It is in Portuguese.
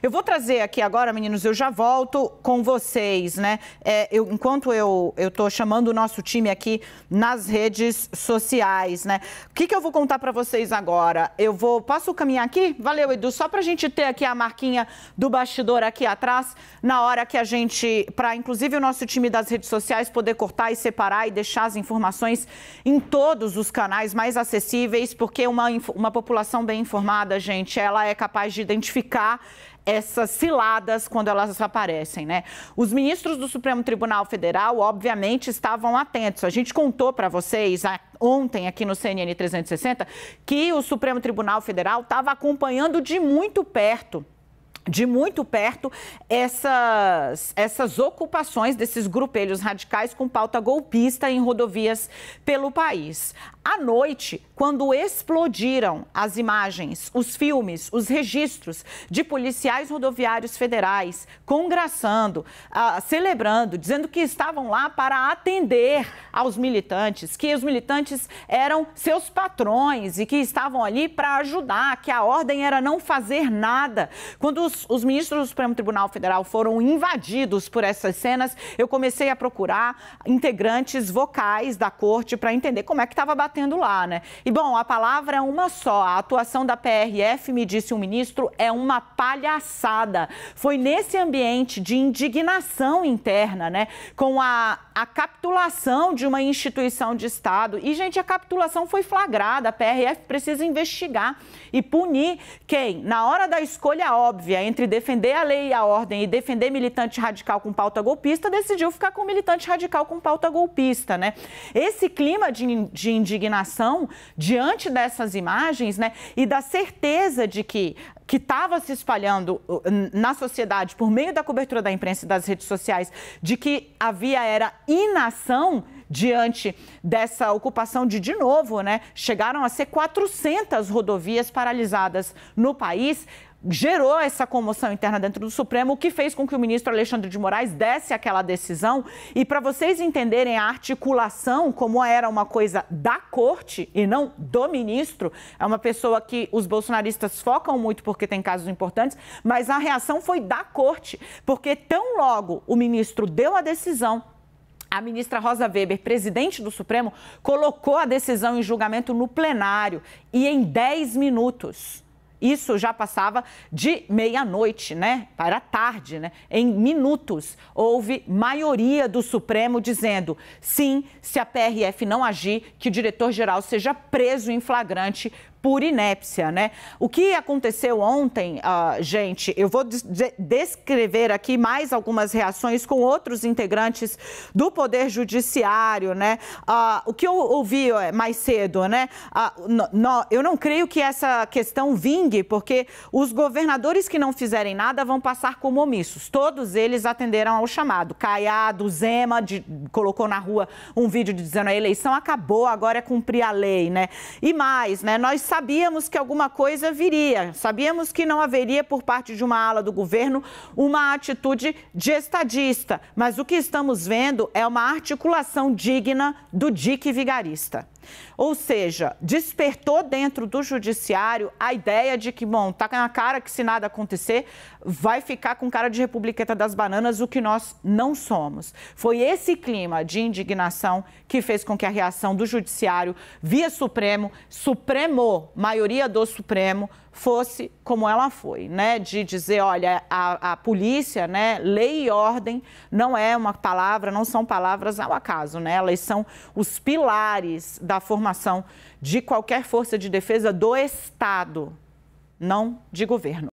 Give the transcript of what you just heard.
Eu vou trazer aqui agora, meninos, eu já volto com vocês, né? Enquanto eu tô chamando o nosso time aqui nas redes sociais, né? O que eu vou contar para vocês agora? Posso caminhar aqui? Valeu, Edu, só pra gente ter aqui a marquinha do bastidor aqui atrás, na hora que para inclusive o nosso time das redes sociais poder cortar e separar e deixar as informações em todos os canais mais acessíveis, porque uma população bem informada, gente, ela é capaz de identificar essas ciladas quando elas aparecem, né? Os ministros do Supremo Tribunal Federal, obviamente, estavam atentos. A gente contou para vocês ontem aqui no CNN 360 que o Supremo Tribunal Federal estava acompanhando de muito perto essas ocupações desses grupelhos radicais com pauta golpista em rodovias pelo país. À noite, quando explodiram as imagens, os filmes, os registros de policiais rodoviários federais congraçando, celebrando, dizendo que estavam lá para atender aos militantes, que os militantes eram seus patrões e que estavam ali para ajudar, que a ordem era não fazer nada. Quando os ministros do Supremo Tribunal Federal foram invadidos por essas cenas, eu comecei a procurar integrantes vocais da corte para entender como é que estava batendo lá, né? E, bom, a palavra é uma só. A atuação da PRF, me disse um ministro, é uma palhaçada. Foi nesse ambiente de indignação interna, né? Com a capitulação de uma instituição de Estado. E, gente, a capitulação foi flagrada. A PRF precisa investigar e punir quem, na hora da escolha óbvia entre defender a lei e a ordem e defender militante radical com pauta golpista, decidiu ficar com militante radical com pauta golpista, né? Esse clima de indignação diante dessas imagens, né? E da certeza de que estava se espalhando na sociedade por meio da cobertura da imprensa e das redes sociais, de que era inação diante dessa ocupação de novo, né? Chegaram a ser 400 rodovias paralisadas no país. Gerou essa comoção interna dentro do Supremo, o que fez com que o ministro Alexandre de Moraes desse aquela decisão. E para vocês entenderem a articulação, como era uma coisa da corte e não do ministro, é uma pessoa que os bolsonaristas focam muito porque tem casos importantes, mas a reação foi da corte, porque tão logo o ministro deu a decisão, a ministra Rosa Weber, presidente do Supremo, colocou a decisão em julgamento no plenário e em 10 minutos... Isso já passava de meia-noite, né? Para tarde, né? Em minutos, houve maioria do Supremo dizendo sim, se a PRF não agir, que o diretor-geral seja preso em flagrante por inépcia, né? O que aconteceu ontem, gente, eu vou descrever aqui mais algumas reações com outros integrantes do Poder Judiciário, né? O que eu ouvi mais cedo, né? Eu não creio que essa questão vingue, porque os governadores que não fizerem nada vão passar como omissos. Todos eles atenderam ao chamado. Caiado, Zema, colocou na rua um vídeo dizendo a eleição acabou, agora é cumprir a lei, né? E mais, né? Nós sabíamos que alguma coisa viria, sabíamos que não haveria por parte de uma ala do governo uma atitude de estadista, mas o que estamos vendo é uma articulação digna do dique vigarista. Ou seja, despertou dentro do judiciário a ideia de que, bom, tá na cara que se nada acontecer, vai ficar com cara de Republiqueta das Bananas, o que nós não somos. Foi esse clima de indignação que fez com que a reação do judiciário via Supremo, maioria do Supremo, fosse como ela foi, né? De dizer, olha, a polícia, né? Lei e ordem não é uma palavra, não são palavras ao acaso, né? Elas são os pilares da formação de qualquer força de defesa do Estado, não de governo.